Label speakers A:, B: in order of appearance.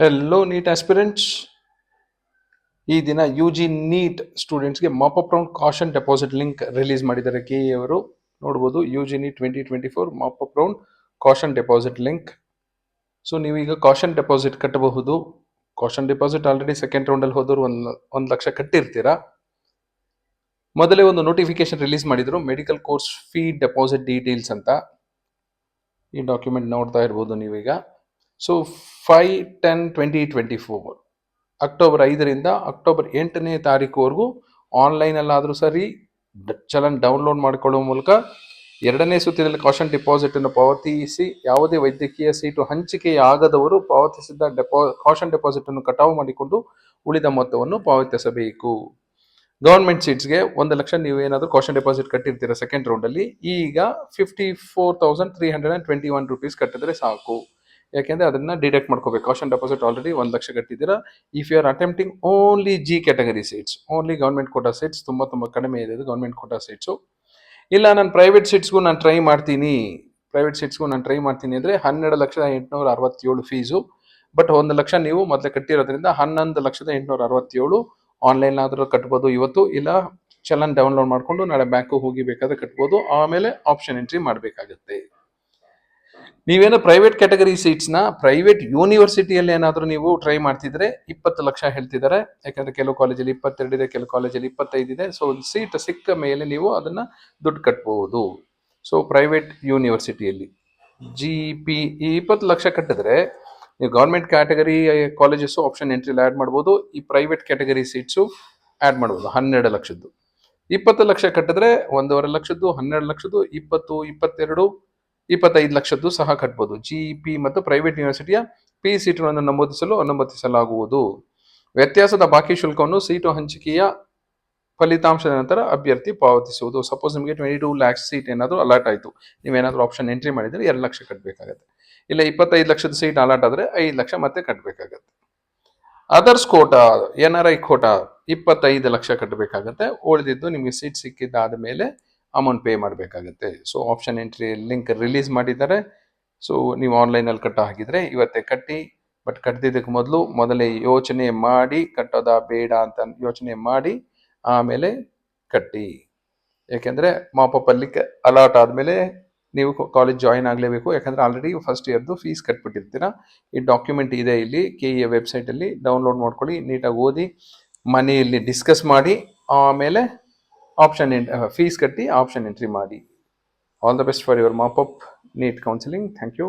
A: Hello neat aspirants. ಈ ದಿನ U G NEET ಸ್ಟೂಡೆಂಟ್ಸ್ಗೆ mop up round caution deposit link release ಮಾಡಿದ್ದಾರೆ ಕೆ ಇ ಅವರು. ನೋಡ್ಬೋದು U G NEET 2024 mop up round caution deposit link. So ನೀವೀಗ caution deposit ಕಟ್ಟಬಹುದು. Caution deposit already second ರೌಂಡಲ್ಲಿ ಹೋದವರು ಒಂದು ಲಕ್ಷ ಕಟ್ಟಿರ್ತೀರಾ. ಮೊದಲೇ ಒಂದು ನೋಟಿಫಿಕೇಶನ್ ರಿಲೀಸ್ ಮಾಡಿದ್ರು, medical course fee deposit details ಅಂತ. ಈ ಡಾಕ್ಯುಮೆಂಟ್ ನೋಡ್ತಾ ಇರ್ಬೋದು ನೀವೀಗ. ಸೊ 5/10/2024 ಅಕ್ಟೋಬರ್ 5ರಿಂದ ಅಕ್ಟೋಬರ್ 8ನೇ ತಾರೀಕುವರೆಗೂ ಆನ್ಲೈನಲ್ಲಾದರೂ ಸರಿ ಚಲನ್ ಡೌನ್ಲೋಡ್ ಮಾಡಿಕೊಳ್ಳುವ ಮೂಲಕ ಎರಡನೇ ಸುತ್ತಿನಲ್ಲಿ ಕಾಷನ್ ಡಿಪಾಸಿಟ್ ಅನ್ನು ಪಾವತಿಸಿ ಯಾವುದೇ ವೈದ್ಯಕೀಯ ಸೀಟು ಹಂಚಿಕೆಯಾಗದವರು ಪಾವತಿಸಿದ ಕಾಷನ್ ಡೆಪಾಸಿಟ್ ಅನ್ನು ಕಟಾವು ಮಾಡಿಕೊಂಡು ಉಳಿದ ಮೊತ್ತವನ್ನು ಪಾವತಿಸಬೇಕು. ಗವರ್ಮೆಂಟ್ ಸೀಟ್ಸ್ಗೆ 1,00,000 ನೀವೇನಾದರೂ ಕಾಷನ್ ಡೆಪಾಸಿಟ್ ಕಟ್ಟಿರ್ತೀರ ಸೆಕೆಂಡ್ ರೌಂಡಲ್ಲಿ. ಈಗ 54,321 rupees ಕಟ್ಟಿದ್ರೆ ಸಾಕು. ಯಾಕೆಂದ್ರೆ ಅದನ್ನ ಡಿಡಕ್ಟ್ ಮಾಡ್ಕೋಬೇಕು. ಕಾಷನ್ ಡೆಪಾಸಿಟ್ ಆಲ್ರೆಡಿ 1,00,000 ಕಟ್ಟಿದ್ದೀರಾ. If you are attempting only G category seats, only government quota seats, ತುಂಬ ಕಡಿಮೆ ಇದೆ ಗವರ್ಮೆಂಟ್ ಕೋಟಾ ಸೀಟ್ಸು. ಇಲ್ಲ ನಾನು ಪ್ರೈವೇಟ್ ಸೀಟ್ಸ್ಗೂ ನಾನು ಟ್ರೈ ಮಾಡ್ತೀನಿ ಅಂದರೆ 12,867 ಫೀಸು. ಬಟ್ 1,00,000 ನೀವು ಮೊದಲೇ ಕಟ್ಟಿರೋದ್ರಿಂದ 11,867 ಆನ್ಲೈನ್ ಆದರೂ ಕಟ್ಬೋದು ಇವತ್ತು, ಇಲ್ಲ ಚಲನ್ ಡೌನ್ಲೋಡ್ ಮಾಡಿಕೊಂಡು ನಾಳೆ ಬ್ಯಾಂಕು ಹೋಗಿ ಬೇಕಾದ್ರೆ ಕಟ್ಬೋದು. ಆಮೇಲೆ ಆಪ್ಷನ್ ಎಂಟ್ರಿ ಮಾಡಬೇಕಾಗುತ್ತೆ. ನೀವೇನೋ ಪ್ರೈವೇಟ್ ಕ್ಯಾಟಗರಿ ಸೀಟ್ಸ್ನ ಪ್ರೈವೇಟ್ ಯೂನಿವರ್ಸಿಟಿಯಲ್ಲಿ ಏನಾದರೂ ನೀವು ಟ್ರೈ ಮಾಡ್ತಿದ್ರೆ 20 ಲಕ್ಷ ಹೇಳ್ತಿದ್ದಾರೆ. ಯಾಕಂದ್ರೆ ಕೆಲವು ಕಾಲೇಜಲ್ಲಿ 22 ಇದೆ, ಕೆಲವು ಕಾಲೇಜಲ್ಲಿ 25 ಇದೆ. ಸೊ ಒಂದು ಸೀಟ್ ಸಿಕ್ಕ ಮೇಲೆ ನೀವು ಅದನ್ನ ದುಡ್ಡು ಕಟ್ಬಹುದು. ಸೊ ಪ್ರೈವೇಟ್ ಯೂನಿವರ್ಸಿಟಿಯಲ್ಲಿ GP ಈ 20 ಲಕ್ಷ ಕಟ್ಟಿದ್ರೆ ನೀವು ಗೌರ್ಮೆಂಟ್ ಕ್ಯಾಟಗರಿ ಕಾಲೇಜಸ್ ಆಪ್ಷನ್ ಎಂಟ್ರಿಲಿ ಆ್ಯಡ್ ಮಾಡ್ಬೋದು. ಈ ಪ್ರೈವೇಟ್ ಕ್ಯಾಟಗರಿ ಸೀಟ್ಸು ಆ್ಯಡ್ ಮಾಡ್ಬೋದು 12 ಲಕ್ಷದ್ದು. 20 ಲಕ್ಷ ಕಟ್ಟಿದ್ರೆ 1.5 ಲಕ್ಷದ್ದು, 12 ಲಕ್ಷದ್ದು, 20, 22, 25 ಲಕ್ಷದ್ದು ಸಹ ಕಟ್ಬೋದು. GP ಮತ್ತು ಪ್ರೈವೇಟ್ ಯೂನಿವರ್ಸಿಟಿಯ ಪಿ ಸೀಟುಗಳನ್ನು ನಮೂದಿಸಲು ಅನುಮತಿಸಲಾಗುವುದು. ವ್ಯತ್ಯಾಸದ ಬಾಕಿ ಶುಲ್ಕವನ್ನು ಸೀಟು ಹಂಚಿಕೆಯ ಫಲಿತಾಂಶದ ನಂತರ ಅಭ್ಯರ್ಥಿ ಪಾವತಿಸುವುದು. ಸಪೋಸ್ ನಿಮಗೆ 22 lakhs ಸೀಟ್ ಏನಾದರೂ ಅಲಾಟ್ ಆಯಿತು, ನೀವೇನಾದರೂ ಆಪ್ಷನ್ ಎಂಟ್ರಿ ಮಾಡಿದರೆ 2 ಲಕ್ಷ ಕಟ್ಟಬೇಕಾಗತ್ತೆ. ಇಲ್ಲ 25 ಲಕ್ಷದ ಸೀಟ್ ಅಲಾಟ್ ಆದರೆ 5 ಲಕ್ಷ ಮತ್ತೆ ಕಟ್ಟಬೇಕಾಗತ್ತೆ. Others quota, NRI quota 25 lakh ಕಟ್ಟಬೇಕಾಗತ್ತೆ. ಉಳಿದಿದ್ದು ನಿಮಗೆ ಸೀಟ್ ಸಿಕ್ಕಿದ್ದಾದ ಮೇಲೆ ಅಮೌಂಟ್ ಪೇ ಮಾಡಬೇಕಾಗತ್ತೆ. So option entry link release ಮಾಡಿದ್ದಾರೆ. ಸೊ ನೀವು ಆನ್ಲೈನಲ್ಲಿ ಕಟ್ಟೋ ಹಾಗಿದ್ರೆ ಇವತ್ತೇ ಕಟ್ಟಿ. ಬಟ್ ಕಟ್ಟಿದ್ದಕ್ಕೆ ಮೊದಲೇ ಯೋಚನೆ ಮಾಡಿ, ಕಟ್ಟೋದಾ ಬೇಡ ಅಂತ ಯೋಚನೆ ಮಾಡಿ ಆಮೇಲೆ ಕಟ್ಟಿ. ಯಾಕೆಂದರೆ ಮಾಪಪ್ ಅಲ್ಲಿ ಅಲಾಟ್ ಆದಮೇಲೆ ನೀವು ಕಾಲೇಜ್ ಜಾಯಿನ್ ಆಗಲೇಬೇಕು. ಯಾಕಂದರೆ ಆಲ್ರೆಡಿ ಫಸ್ಟ್ ಇಯರ್ದು ಫೀಸ್ ಕಟ್ಬಿಟ್ಟಿರ್ತೀರ. ಈ ಡಾಕ್ಯುಮೆಂಟ್ ಇದೆ ಇಲ್ಲಿ KEA ವೆಬ್ಸೈಟಲ್ಲಿ, ಡೌನ್ಲೋಡ್ ಮಾಡ್ಕೊಳ್ಳಿ, ನೀಟಾಗಿ ಓದಿ, ಮನೆಯಲ್ಲಿ ಡಿಸ್ಕಸ್ ಮಾಡಿ, ಆಮೇಲೆ ಫೀಸ್ ಕಟ್ಟಿ ಆಪ್ಷನ್ ಎಂಟ್ರಿ ಮಾಡಿ. All the best for your mop up NEET counselling. Thank you.